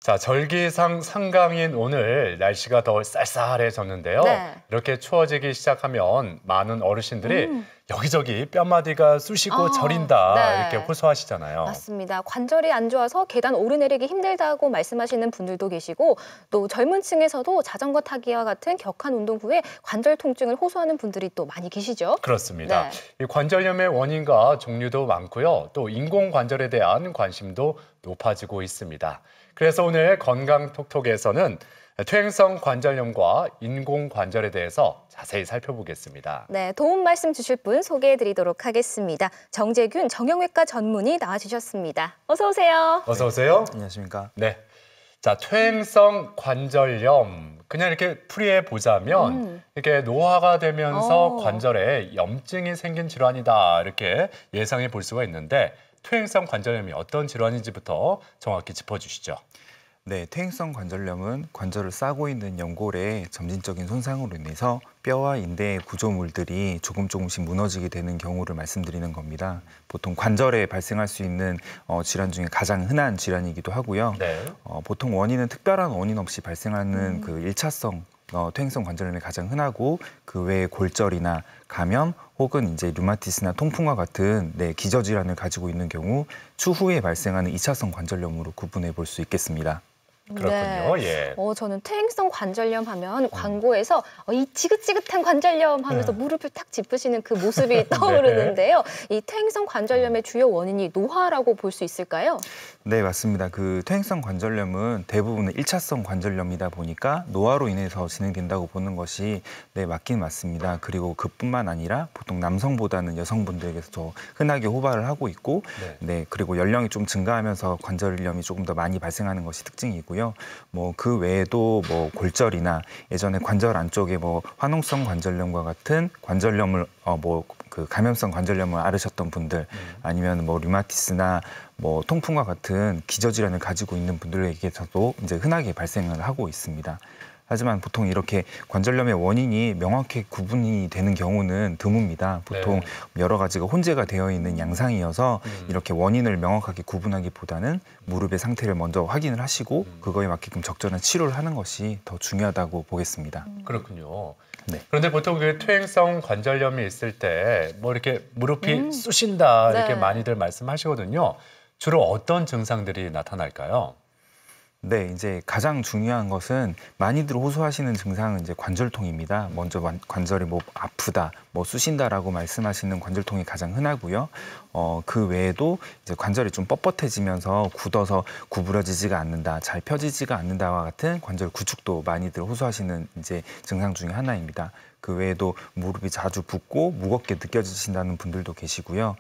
자, 절기상 상강인 오늘 날씨가 더 쌀쌀해졌는데요. 네. 이렇게 추워지기 시작하면 많은 어르신들이 음. 여기저기 뼈마디가 쑤시고 아, 저린다 네. 이렇게 호소하시잖아요. 맞습니다. 관절이 안 좋아서 계단 오르내리기 힘들다고 말씀하시는 분들도 계시고 또 젊은 층에서도 자전거 타기와 같은 격한 운동 후에 관절 통증을 호소하는 분들이 또 많이 계시죠. 그렇습니다. 네. 이 관절염의 원인과 종류도 많고요. 또 인공관절에 대한 관심도 높아지고 있습니다. 그래서 오늘 건강톡톡에서는 퇴행성 관절염과 인공관절에 대해서 자세히 살펴보겠습니다. 네, 도움 말씀 주실 분 소개해드리도록 하겠습니다. 정재균 정형외과 전문의 나와주셨습니다. 어서 오세요. 어서 오세요. 안녕하십니까. 네. 자, 퇴행성 관절염. 그냥 이렇게 풀이해 보자면 이렇게 노화가 되면서 관절에 염증이 생긴 질환이다. 이렇게 예상해 볼 수가 있는데 퇴행성 관절염이 어떤 질환인지부터 정확히 짚어주시죠. 네, 퇴행성 관절염은 관절을 싸고 있는 연골의 점진적인 손상으로 인해서 뼈와 인대의 구조물들이 조금씩 무너지게 되는 경우를 말씀드리는 겁니다. 보통 관절에 발생할 수 있는 질환 중에 가장 흔한 질환이기도 하고요. 네. 보통 원인은 특별한 원인 없이 발생하는 그 1차성 퇴행성 관절염이 가장 흔하고 그 외에 골절이나 감염 혹은 이제 류마티스나 통풍과 같은 기저질환을 가지고 있는 경우 추후에 발생하는 2차성 관절염으로 구분해 볼 수 있겠습니다. 그렇군요. 네. 예. 저는 퇴행성 관절염 하면 광고에서 이 지긋지긋한 관절염 하면서 무릎을 탁 짚으시는 그 모습이 떠오르는데요. 이 퇴행성 관절염의 주요 원인이 노화라고 볼 수 있을까요? 네, 맞습니다. 그 퇴행성 관절염은 대부분은 1차성 관절염이다 보니까 노화로 인해서 진행된다고 보는 것이 맞긴 맞습니다. 그리고 그뿐만 아니라 보통 남성보다는 여성분들에게서 더 흔하게 호발을 하고 있고 그리고 연령이 좀 증가하면서 관절염이 조금 더 많이 발생하는 것이 특징이고요. 그 외에도 골절이나 예전에 관절 안쪽에 화농성 관절염과 같은 관절염을 그 감염성 관절염을 앓으셨던 분들 아니면 류마티스나 통풍과 같은 기저질환을 가지고 있는 분들에게서도 이제 흔하게 발생을 하고 있습니다. 하지만 보통 이렇게 관절염의 원인이 명확히 구분이 되는 경우는 드뭅니다. 보통 여러 가지가 혼재가 되어 있는 양상이어서 이렇게 원인을 명확하게 구분하기보다는 무릎의 상태를 먼저 확인을 하시고 그거에 맞게끔 적절한 치료를 하는 것이 더 중요하다고 보겠습니다. 그렇군요. 네. 그런데 보통 그 퇴행성 관절염이 있을 때 이렇게 무릎이 쑤신다 이렇게 많이들 말씀하시거든요. 주로 어떤 증상들이 나타날까요? 네, 이제 가장 중요한 것은 많이들 호소하시는 증상은 이제 관절통입니다. 먼저 관절이 아프다, 쑤신다라고 말씀하시는 관절통이 가장 흔하고요. 그 외에도 이제 관절이 좀 뻣뻣해지면서 굳어서 구부러지지가 않는다, 잘 펴지지가 않는다와 같은 관절 구축도 많이들 호소하시는 이제 증상 중에 하나입니다. 그 외에도 무릎이 자주 붓고 무겁게 느껴지신다는 분들도 계시고요.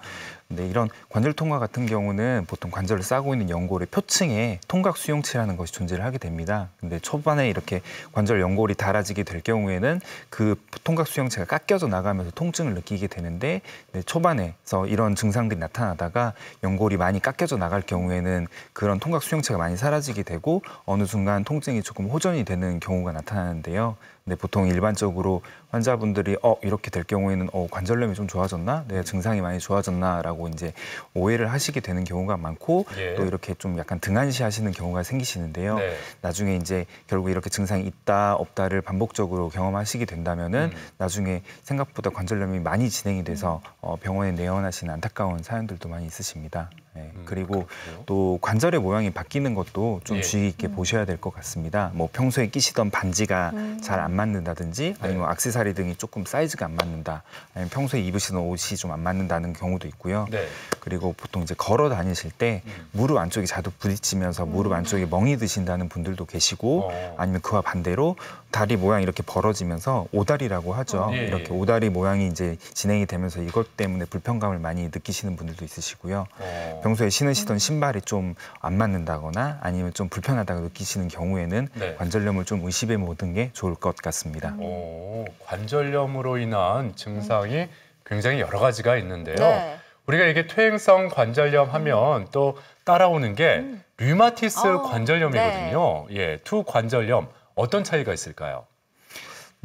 근데 이런 관절통과 같은 경우는 보통 관절을 싸고 있는 연골의 표층에 통각 수용체라는 것이 존재를 하게 됩니다. 근데 초반에 이렇게 관절 연골이 닳아지게 될 경우에는 그 통각 수용체가 깎여져 나가면서 통증을 느끼게 되는데 초반에서 이런 증상들이 나타나다가 연골이 많이 깎여져 나갈 경우에는 그런 통각 수용체가 많이 사라지게 되고 어느 순간 통증이 조금 호전이 되는 경우가 나타나는데요. 근데 보통 일반적으로 환자분들이 이렇게 될 경우에는 관절염이 좀 좋아졌나? 내 증상이 많이 좋아졌나라고 이제 오해를 하시게 되는 경우가 많고 또 이렇게 좀 약간 등한시하시는 경우가 생기시는데요. 나중에 이제 결국 이렇게 증상이 있다 없다를 반복적으로 경험하시게 된다면은 나중에 생각보다 관절염이 많이 진행이 돼서 병원에 내원하시는 안타까운 사연들도 많이 있으십니다. 네. 그리고 또 관절의 모양이 바뀌는 것도 좀 주의 깊게 보셔야 될 것 같습니다. 평소에 끼시던 반지가 잘 안 맞는다든지 아니면 액세서리 등이 조금 사이즈가 안 맞는다. 아니면 평소에 입으시는 옷이 좀 안 맞는다는 경우도 있고요. 그리고 보통 이제 걸어 다니실 때 무릎 안쪽이 자주 부딪히면서 무릎 안쪽에 멍이 드신다는 분들도 계시고 아니면 그와 반대로 다리 모양이 이렇게 벌어지면서 오다리라고 하죠. 이렇게 오다리 모양이 이제 진행이 되면서 이것 때문에 불편감을 많이 느끼시는 분들도 있으시고요. 평소에 신으시던 신발이 좀 안 맞는다거나 아니면 좀 불편하다고 느끼시는 경우에는 관절염을 좀 의심해 보는 게 좋을 것 같습니다. 관절염으로 인한 증상이 굉장히 여러 가지가 있는데요. 우리가 이게 퇴행성 관절염 하면 또 따라오는 게 류마티스 관절염이거든요. 투 관절염 어떤 차이가 있을까요?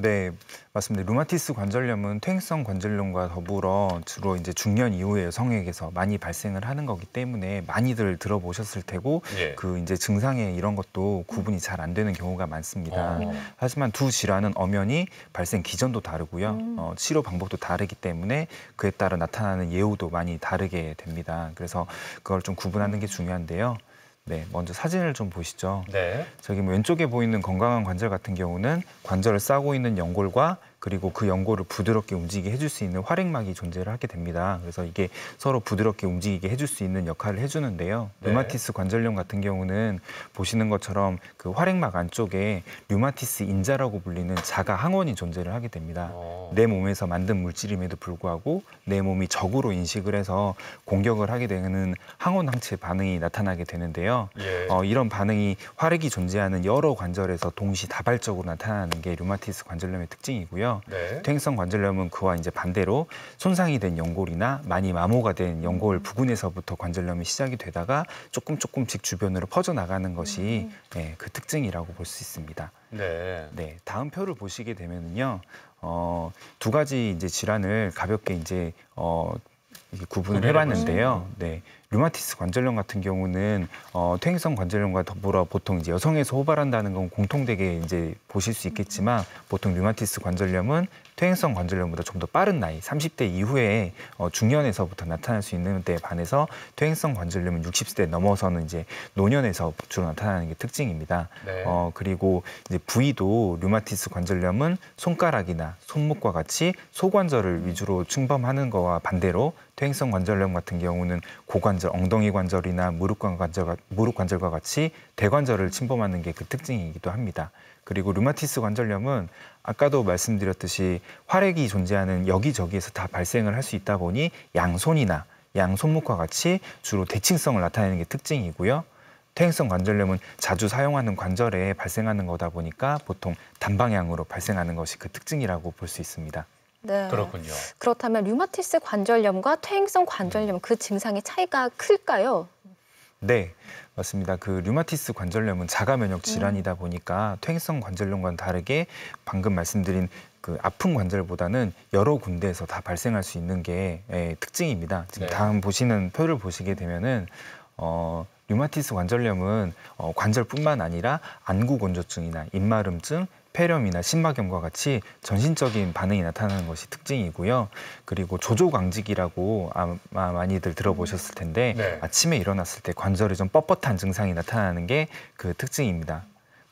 네, 맞습니다. 루마티스 관절염은 퇴행성 관절염과 더불어 주로 이제 중년 이후의 여성에게서 많이 발생을 하는 거기 때문에 많이들 들어보셨을 테고 예. 그 이제 증상에 이런 것도 구분이 잘 안 되는 경우가 많습니다. 어. 하지만 두 질환은 엄연히 발생 기전도 다르고요. 치료 방법도 다르기 때문에 그에 따라 나타나는 예후도 많이 다르게 됩니다. 그래서 그걸 좀 구분하는 게 중요한데요. 네, 먼저 사진을 좀 보시죠. 네. 저기 왼쪽에 보이는 건강한 관절 같은 경우는 관절을 싸고 있는 연골과 그리고 그 연골을 부드럽게 움직이게 해줄 수 있는 활액막이 존재를 하게 됩니다. 그래서 이게 서로 부드럽게 움직이게 해줄 수 있는 역할을 해주는데요. 네. 류마티스 관절염 같은 경우는 보시는 것처럼 그 활액막 안쪽에 류마티스 인자라고 불리는 자가 항원이 존재를 하게 됩니다. 내 몸에서 만든 물질임에도 불구하고 내 몸이 적으로 인식을 해서 공격을 하게 되는 항원 항체 반응이 나타나게 되는데요. 예. 이런 반응이 활액이 존재하는 여러 관절에서 동시다발적으로 나타나는 게 류마티스 관절염의 특징이고요. 네. 퇴행성 관절염은 그와 이제 반대로 손상이 된 연골이나 많이 마모가 된 연골 부근에서부터 관절염이 시작이 되다가 조금씩 주변으로 퍼져나가는 것이 그 특징이라고 볼 수 있습니다. 네. 네, 다음 표를 보시게 되면은요, 두 가지 이제 질환을 가볍게 이제 이렇게 구분을 해봤는데요. 네, 류마티스 관절염 같은 경우는 퇴행성 관절염과 더불어 보통 이제 여성에서 호발한다는 건 공통되게 이제 보실 수 있겠지만 보통 류마티스 관절염은 퇴행성 관절염보다 좀 더 빠른 나이, 30대 이후에 중년에서부터 나타날 수 있는 데에 반해서 퇴행성 관절염은 60세 넘어서는 이제 노년에서 주로 나타나는 게 특징입니다. 네. 그리고 이제 부위도 류마티스 관절염은 손가락이나 손목과 같이 소관절을 위주로 침범하는 거와 반대로 퇴행성 관절염 같은 경우는 고관절, 엉덩이 관절이나 무릎 관절과 같이 대관절을 침범하는 게 그 특징이기도 합니다. 그리고 류마티스 관절염은 아까도 말씀드렸듯이 활액이 존재하는 여기저기에서 다 발생을 할 수 있다 보니 양손이나 양손목과 같이 주로 대칭성을 나타내는 게 특징이고요. 퇴행성 관절염은 자주 사용하는 관절에 발생하는 거다 보니까 보통 단방향으로 발생하는 것이 그 특징이라고 볼 수 있습니다. 네. 그렇군요. 그렇다면 류마티스 관절염과 퇴행성 관절염 그 증상의 차이가 클까요? 네, 맞습니다. 그 류마티스 관절염은 자가 면역 질환이다 보니까 퇴행성 관절염과는 다르게 방금 말씀드린 그 아픈 관절보다는 여러 군데에서 다 발생할 수 있는 게 특징입니다. 지금 네. 다음 보시는 표를 보시게 되면은 류마티스 관절염은 관절뿐만 아니라 안구 건조증이나 입마름증, 폐렴이나 심막염과 같이 전신적인 반응이 나타나는 것이 특징이고요. 그리고 조조광직이라고 아마 많이들 들어보셨을 텐데 네. 아침에 일어났을 때 관절에 좀 뻣뻣한 증상이 나타나는 게 그 특징입니다.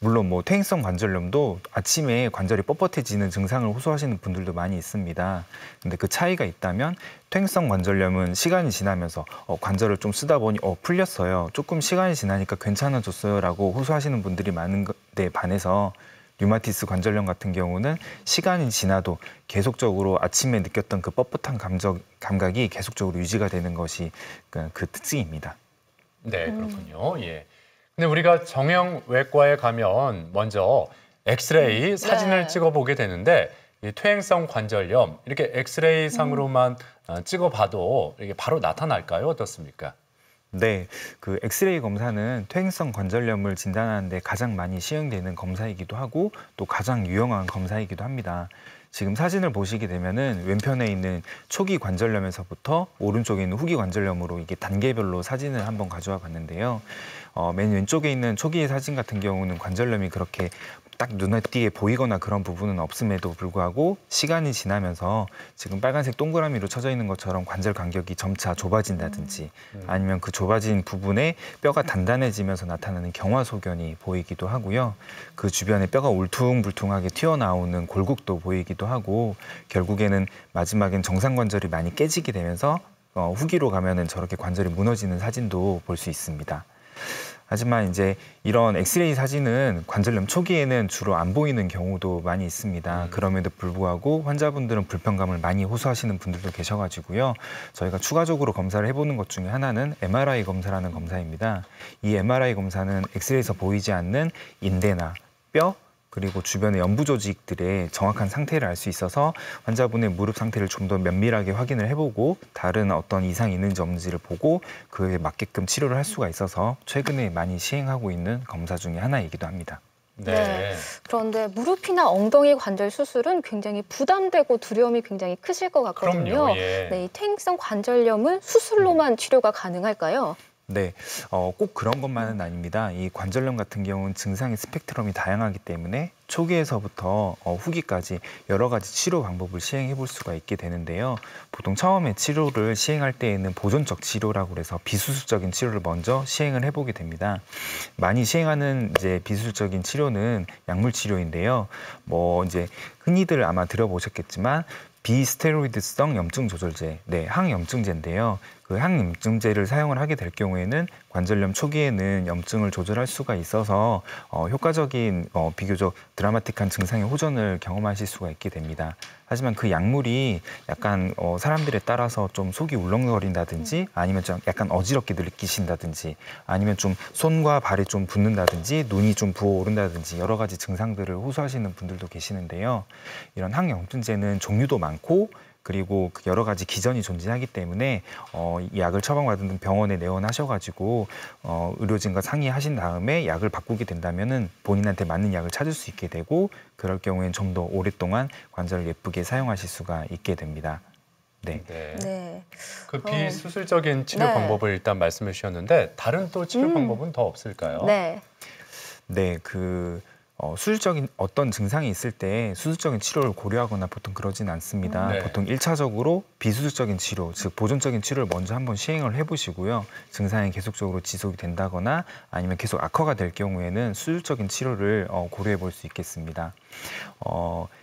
물론 뭐 퇴행성 관절염도 아침에 관절이 뻣뻣해지는 증상을 호소하시는 분들도 많이 있습니다. 근데 그 차이가 있다면 퇴행성 관절염은 시간이 지나면서 관절을 좀 쓰다 보니 풀렸어요. 조금 시간이 지나니까 괜찮아졌어요 라고 호소하시는 분들이 많은 데 반해서 류마티스 관절염 같은 경우는 시간이 지나도 계속적으로 아침에 느꼈던 그 뻣뻣한 감각이 계속적으로 유지가 되는 것이 그 특징입니다. 네, 그렇군요. 예. 근데 우리가 정형외과에 가면 먼저 엑스레이 사진을 네. 찍어보게 되는데 이 퇴행성 관절염 이렇게 엑스레이 상으로만 찍어봐도 이게 바로 나타날까요? 어떻습니까? 네, 그 엑스레이 검사는 퇴행성 관절염을 진단하는 데 가장 많이 시행되는 검사이기도 하고 또 가장 유용한 검사이기도 합니다. 지금 사진을 보시게 되면은 왼편에 있는 초기 관절염에서부터 오른쪽에 있는 후기 관절염으로 이게 단계별로 사진을 한번 가져와 봤는데요. 맨 왼쪽에 있는 초기의 사진 같은 경우는 관절염이 그렇게 딱 눈에 보이거나 그런 부분은 없음에도 불구하고 시간이 지나면서 지금 빨간색 동그라미로 쳐져 있는 것처럼 관절 간격이 점차 좁아진다든지 아니면 그 좁아진 부분에 뼈가 단단해지면서 나타나는 경화소견이 보이기도 하고요. 그 주변에 뼈가 울퉁불퉁하게 튀어나오는 골국도 보이기도 하고 결국에는 마지막엔 정상관절이 많이 깨지게 되면서 후기로 가면은 저렇게 관절이 무너지는 사진도 볼 수 있습니다. 하지만 이제 이런 엑스레이 사진은 관절염 초기에는 주로 안 보이는 경우도 많이 있습니다. 그럼에도 불구하고 환자분들은 불편감을 많이 호소하시는 분들도 계셔가지고요. 저희가 추가적으로 검사를 해보는 것 중에 하나는 MRI 검사라는 검사입니다. 이 MRI 검사는 엑스레이에서 보이지 않는 인대나 뼈, 그리고 주변의 연부 조직들의 정확한 상태를 알 수 있어서 환자분의 무릎 상태를 좀 더 면밀하게 확인을 해보고 다른 어떤 이상이 있는지 없는지를 보고 그에 맞게끔 치료를 할 수가 있어서 최근에 많이 시행하고 있는 검사 중에 하나이기도 합니다. 네. 그런데 무릎이나 엉덩이 관절 수술은 굉장히 부담되고 두려움이 굉장히 크실 것 같거든요. 그럼요. 예. 네, 이 퇴행성 관절염은 수술로만 치료가 가능할까요? 네, 꼭 그런 것만은 아닙니다. 이 관절염 같은 경우는 증상의 스펙트럼이 다양하기 때문에 초기에서부터 후기까지 여러 가지 치료 방법을 시행해 볼 수가 있게 되는데요. 보통 처음에 치료를 시행할 때에는 보존적 치료라고 해서 비수술적인 치료를 먼저 시행을 해보게 됩니다. 많이 시행하는 이제 비수술적인 치료는 약물 치료인데요. 뭐 이제 흔히들 아마 들어보셨겠지만 비스테로이드성 염증 조절제, 네, 항염증제인데요. 그 항염증제를 사용을 하게 될 경우에는 관절염 초기에는 염증을 조절할 수가 있어서 효과적인 비교적 드라마틱한 증상의 호전을 경험하실 수가 있게 됩니다. 하지만 그 약물이 약간 사람들에 따라서 좀 속이 울렁거린다든지 아니면 좀 약간 어지럽게 느끼신다든지 아니면 좀 손과 발이 좀 붓는다든지 눈이 좀 부어오른다든지 여러 가지 증상들을 호소하시는 분들도 계시는데요. 이런 항염증제는 종류도 많고 그리고 여러 가지 기전이 존재하기 때문에 이 약을 처방받은 병원에 내원하셔가지고 의료진과 상의하신 다음에 약을 바꾸게 된다면은 본인한테 맞는 약을 찾을 수 있게 되고 그럴 경우에는 좀 더 오랫동안 관절을 예쁘게 사용하실 수가 있게 됩니다. 네. 네. 그 비수술적인 치료 네. 방법을 일단 말씀해 주셨는데 다른 또 치료 방법은 더 없을까요? 네. 네, 수술적인 어떤 증상이 있을 때 수술적인 치료를 고려하거나 보통 그러진 않습니다. 네. 보통 1차적으로 비수술적인 치료, 즉 보존적인 치료를 먼저 한번 시행을 해보시고요. 증상이 계속적으로 지속이 된다거나 아니면 계속 악화가 될 경우에는 수술적인 치료를 고려해 볼 수 있겠습니다.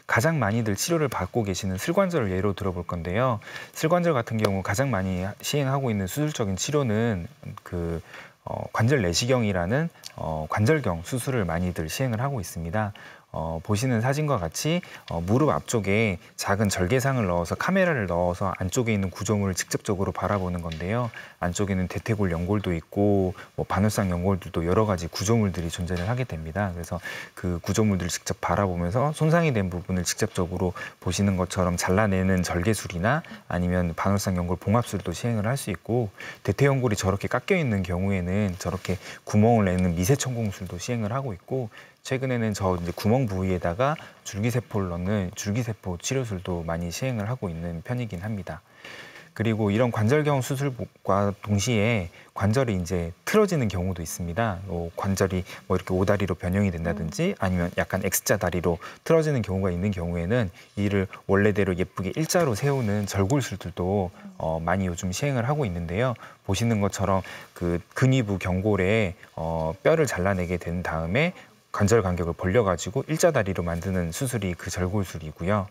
가장 많이들 치료를 받고 계시는 슬관절을 예로 들어볼 건데요. 슬관절 같은 경우 가장 많이 시행하고 있는 수술적인 치료는 관절 내시경이라는 관절경 수술을 많이들 시행을 하고 있습니다. 보시는 사진과 같이 무릎 앞쪽에 작은 절개상을 넣어서 카메라를 넣어서 안쪽에 있는 구조물을 직접적으로 바라보는 건데요. 안쪽에는 대퇴골 연골도 있고 반월상 연골들도 여러 가지 구조물들이 존재를 하게 됩니다. 그래서 그 구조물들을 직접 바라보면서 손상이 된 부분을 직접적으로 보시는 것처럼 잘라내는 절개술이나 아니면 반월상 연골 봉합술도 시행을 할 수 있고 대퇴 연골이 저렇게 깎여 있는 경우에는 저렇게 구멍을 내는 미세천공술도 시행을 하고 있고 최근에는 이제 구멍 부위에다가 줄기세포를 넣는 줄기세포 치료술도 많이 시행을 하고 있는 편이긴 합니다. 그리고 이런 관절경 수술과 동시에 관절이 이제 틀어지는 경우도 있습니다. 관절이 이렇게 오다리로 변형이 된다든지 아니면 약간 X자 다리로 틀어지는 경우가 있는 경우에는 이를 원래대로 예쁘게 일자로 세우는 절골술들도 많이 요즘 시행을 하고 있는데요. 보시는 것처럼 그 근위부 경골에 뼈를 잘라내게 된 다음에 관절 간격을 벌려가지고 일자다리로 만드는 수술이 그 절골술이고요.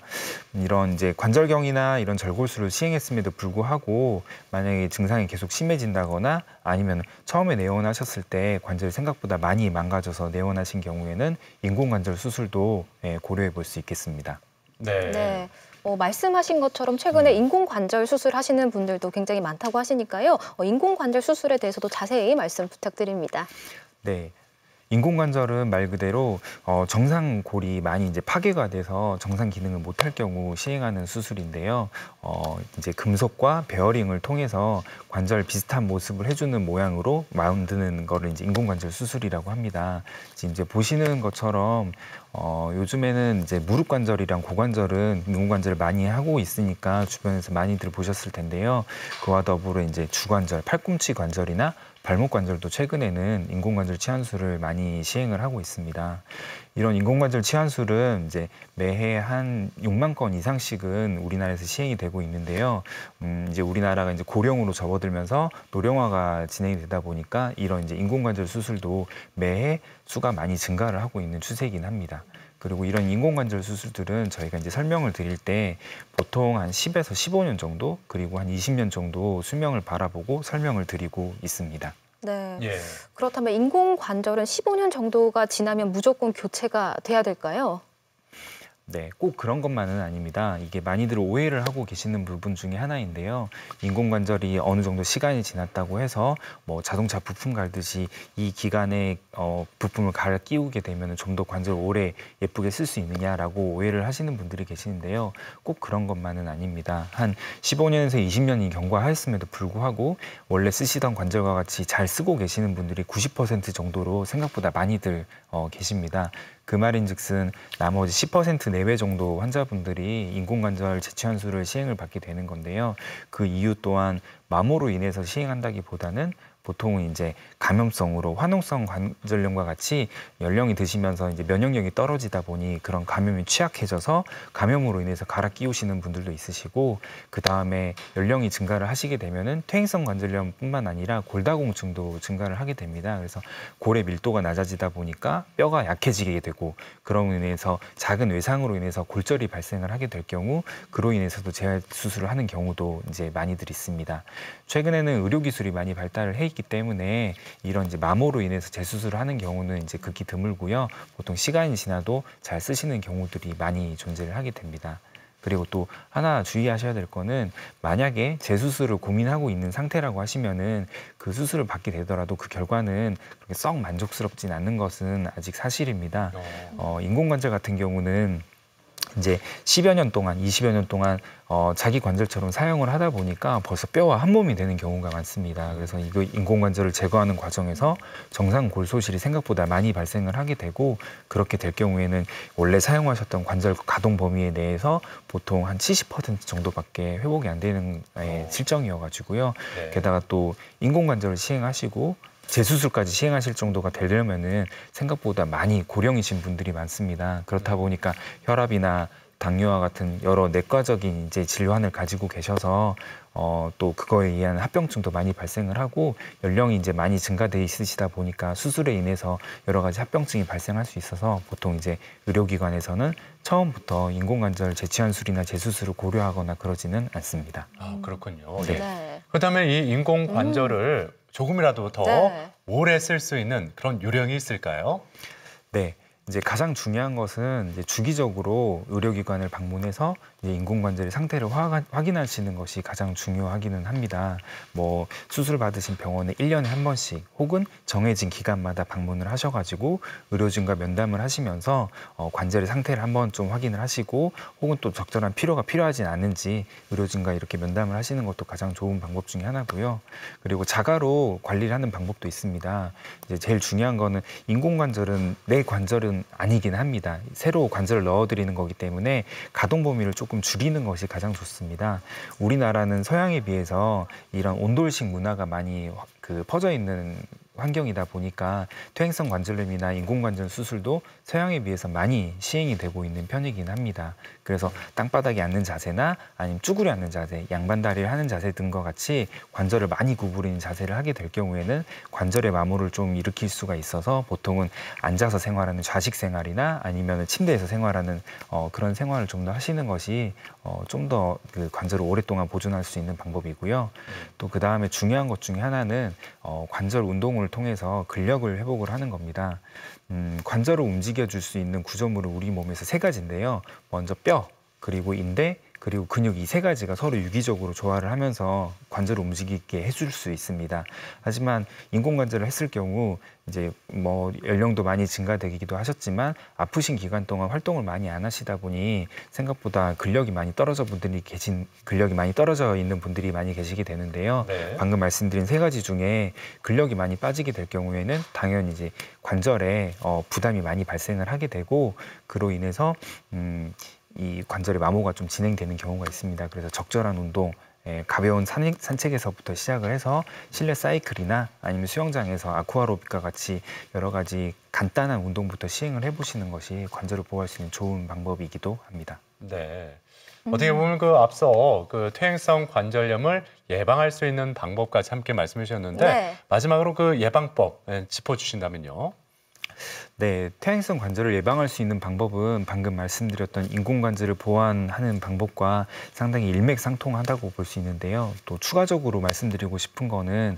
이런 이제 관절경이나 이런 절골술을 시행했음에도 불구하고 만약에 증상이 계속 심해진다거나 아니면 처음에 내원하셨을 때 관절이 생각보다 많이 망가져서 내원하신 경우에는 인공관절 수술도 고려해 볼 수 있겠습니다. 네. 네. 말씀하신 것처럼 최근에 인공관절 수술하시는 분들도 굉장히 많다고 하시니까요. 인공관절 수술에 대해서도 자세히 말씀 부탁드립니다. 네. 인공관절은 말 그대로 정상골이 많이 이제 파괴가 돼서 정상 기능을 못할 경우 시행하는 수술인데요. 이제 금속과 베어링을 통해서 관절 비슷한 모습을 해주는 모양으로 만드는 거를 이제 인공관절 수술이라고 합니다. 이제 보시는 것처럼 요즘에는 이제 무릎 관절이랑 고관절은 인공관절을 많이 하고 있으니까 주변에서 많이들 보셨을 텐데요. 그와 더불어 이제 주관절, 팔꿈치 관절이나 발목 관절도 최근에는 인공관절 치환술을 많이 시행을 하고 있습니다. 이런 인공관절 치환술은 이제 매해 한 6만 건 이상씩은 우리나라에서 시행이 되고 있는데요. 이제 우리나라가 이제 고령으로 접어들면서 노령화가 진행이 되다 보니까 이런 이제 인공관절 수술도 매해 수가 많이 증가를 하고 있는 추세이긴 합니다. 그리고 이런 인공관절 수술들은 저희가 이제 설명을 드릴 때 보통 한 10에서 15년 정도 그리고 한 20년 정도 수명을 바라보고 설명을 드리고 있습니다. 네. 예. 그렇다면 인공관절은 15년 정도가 지나면 무조건 교체가 돼야 될까요? 네, 꼭 그런 것만은 아닙니다. 이게 많이들 오해를 하고 계시는 부분 중에 하나인데요. 인공관절이 어느 정도 시간이 지났다고 해서 자동차 부품 갈듯이 이 기간에 부품을 갈아 끼우게 되면 좀 더 관절을 오래 예쁘게 쓸 수 있느냐라고 오해를 하시는 분들이 계시는데요. 꼭 그런 것만은 아닙니다. 한 15년에서 20년이 경과하였음에도 불구하고 원래 쓰시던 관절과 같이 잘 쓰고 계시는 분들이 90% 정도로 생각보다 많이들 계십니다. 그 말인즉슨 나머지 10% 내외 정도 환자분들이 인공관절 재취환수를 시행을 받게 되는 건데요. 그 이유 또한 마모로 인해서 시행한다기보다는 보통은 이제 감염성으로 화농성 관절염과 같이 연령이 드시면서 이제 면역력이 떨어지다 보니 그런 감염이 취약해져서 감염으로 인해서 갈아 끼우시는 분들도 있으시고, 그 다음에 연령이 증가를 하시게 되면은 퇴행성 관절염뿐만 아니라 골다공증도 증가를 하게 됩니다. 그래서 골의 밀도가 낮아지다 보니까 뼈가 약해지게 되고, 그로 인해서 작은 외상으로 인해서 골절이 발생을 하게 될 경우 그로 인해서도 재수술을 하는 경우도 이제 많이들 있습니다. 최근에는 의료 기술이 많이 발달을 해 있기 때문에 이런 이제 마모로 인해서 재수술을 하는 경우는 이제 극히 드물고요. 보통 시간이 지나도 잘 쓰시는 경우들이 많이 존재를 하게 됩니다. 그리고 또 하나 주의하셔야 될 거는, 만약에 재수술을 고민하고 있는 상태라고 하시면은 그 수술을 받게 되더라도 그 결과는 그렇게 썩 만족스럽진 않는 것은 아직 사실입니다. 인공관절 같은 경우는 이제 10여 년 동안, 20여 년 동안 자기 관절처럼 사용을 하다 보니까 벌써 뼈와 한 몸이 되는 경우가 많습니다. 그래서 이거 인공관절을 제거하는 과정에서 정상 골소실이 생각보다 많이 발생을 하게 되고, 그렇게 될 경우에는 원래 사용하셨던 관절 가동 범위에 대해서 보통 한 70% 정도밖에 회복이 안 되는 실정이어가지고요. 네. 게다가 또 인공관절을 시행하시고 재수술까지 시행하실 정도가 되려면은 생각보다 많이 고령이신 분들이 많습니다. 그렇다 보니까 혈압이나 당뇨와 같은 여러 내과적인 이제 질환을 가지고 계셔서 또 그거에 의한 합병증도 많이 발생을 하고, 연령이 이제 많이 증가돼 있으시다 보니까 수술에 인해서 여러 가지 합병증이 발생할 수 있어서 보통 이제 의료기관에서는 처음부터 인공관절 재취환술이나 재수술을 고려하거나 그러지는 않습니다. 아, 그렇군요. 네. 네. 그렇다면 이 인공관절을 조금이라도 더 네. 오래 쓸 수 있는 그런 요령이 있을까요? 네. 이제 가장 중요한 것은 이제 주기적으로 의료기관을 방문해서 이제 인공관절의 상태를 확인하시는 것이 가장 중요하기는 합니다. 뭐 수술 받으신 병원에 1년에 한 번씩 혹은 정해진 기간마다 방문을 하셔가지고 의료진과 면담을 하시면서 관절의 상태를 한번 좀 확인을 하시고, 혹은 또 적절한 필요가 필요하진 않은지 의료진과 이렇게 면담을 하시는 것도 가장 좋은 방법 중에 하나고요. 그리고 자가로 관리를 하는 방법도 있습니다. 이제 제일 중요한 거는 인공관절은 내 관절은 아니긴 합니다. 새로 관절을 넣어드리는 거기 때문에 가동 범위를 조금 줄이는 것이 가장 좋습니다. 우리나라는 서양에 비해서 이런 온돌식 문화가 많이 퍼져 있는 환경이다 보니까 퇴행성 관절염이나 인공관절 수술도 서양에 비해서 많이 시행이 되고 있는 편이긴 합니다. 그래서 땅바닥에 앉는 자세나 아니면 쭈그려 앉는 자세, 양반다리를 하는 자세 등과 같이 관절을 많이 구부리는 자세를 하게 될 경우에는 관절의 마모를 좀 일으킬 수가 있어서 보통은 앉아서 생활하는 좌식 생활이나 아니면 침대에서 생활하는 그런 생활을 좀 더 하시는 것이 좀 더 그 관절을 오랫동안 보존할 수 있는 방법이고요. 또 그 다음에 중요한 것 중에 하나는 관절 운동을 통해서 근력을 회복을 하는 겁니다. 관절을 움직여줄 수 있는 구조물은 우리 몸에서 3가지인데요. 먼저 뼈, 그리고 인대, 그리고 근육, 이 3가지가 서로 유기적으로 조화를 하면서 관절을 움직이게 해줄 수 있습니다. 하지만 인공관절을 했을 경우 이제 뭐 연령도 많이 증가되기도 하셨지만 아프신 기간 동안 활동을 많이 안 하시다 보니 생각보다 근력이 많이 떨어져 있는 분들이 많이 계시게 되는데요. 네. 방금 말씀드린 3가지 중에 근력이 많이 빠지게 될 경우에는 당연히 이제 관절에 부담이 많이 발생을 하게 되고, 그로 인해서 이 관절의 마모가 좀 진행되는 경우가 있습니다. 그래서 적절한 운동, 가벼운 산책에서부터 시작을 해서 실내 사이클이나 아니면 수영장에서 아쿠아로빅과 같이 여러 가지 간단한 운동부터 시행을 해보시는 것이 관절을 보호할 수 있는 좋은 방법이기도 합니다. 네. 어떻게 보면 그 앞서 그 퇴행성 관절염을 예방할 수 있는 방법까지 함께 말씀해 주셨는데, 네. 마지막으로 그 예방법 짚어주신다면요. 네, 퇴행성 관절을 예방할 수 있는 방법은 방금 말씀드렸던 인공관절을 보완하는 방법과 상당히 일맥상통하다고 볼 수 있는데요. 또 추가적으로 말씀드리고 싶은 거는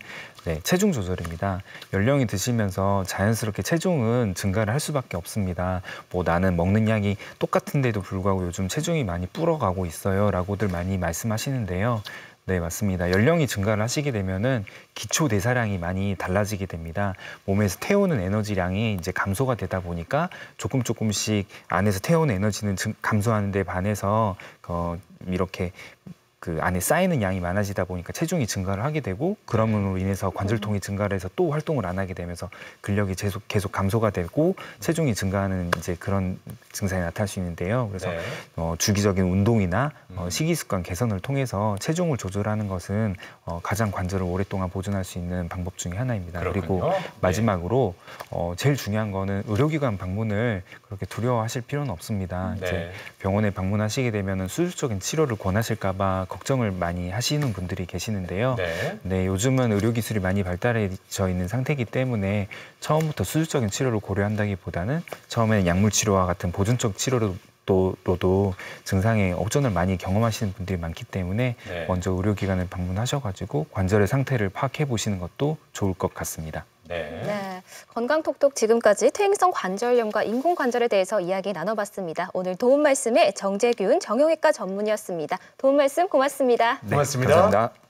체중 조절입니다. 연령이 드시면서 자연스럽게 체중은 증가를 할 수밖에 없습니다. 뭐 나는 먹는 양이 똑같은데도 불구하고 요즘 체중이 많이 불어가고 있어요 라고들 많이 말씀하시는데요. 네, 맞습니다. 연령이 증가를 하시게 되면은 기초 대사량이 많이 달라지게 됩니다. 몸에서 태우는 에너지량이 이제 감소가 되다 보니까 조금씩 안에서 태우는 에너지는 감소하는 데 반해서 이렇게 그 안에 쌓이는 양이 많아지다 보니까 체중이 증가를 하게 되고 그럼으로 인해서 관절통이 증가를 해서 또 활동을 안 하게 되면서 근력이 계속 감소가 되고 체중이 증가하는 이제 그런 증상이 나타날 수 있는데요. 그래서 네. 주기적인 운동이나 식이 습관 개선을 통해서 체중을 조절하는 것은 가장 관절을 오랫동안 보존할 수 있는 방법 중에 하나입니다. 그렇군요. 그리고 마지막으로 제일 중요한 거는 의료기관 방문을 그렇게 두려워하실 필요는 없습니다. 네. 이제 병원에 방문하시게 되면 수술적인 치료를 권하실까 봐 걱정을 많이 하시는 분들이 계시는데요. 네. 네, 요즘은 의료 기술이 많이 발달해져 있는 상태이기 때문에 처음부터 수술적인 치료를 고려한다기보다는 처음에는 약물 치료와 같은 보존적 치료로도 증상의 역전을 많이 경험하시는 분들이 많기 때문에 네. 먼저 의료기관을 방문하셔가지고 관절의 상태를 파악해 보시는 것도 좋을 것 같습니다. 네. 네, 건강톡톡 지금까지 퇴행성 관절염과 인공관절에 대해서 이야기 나눠봤습니다. 오늘 도움 말씀에 정재균 정형외과 전문의였습니다. 도움 말씀 고맙습니다. 네, 고맙습니다. 감사합니다.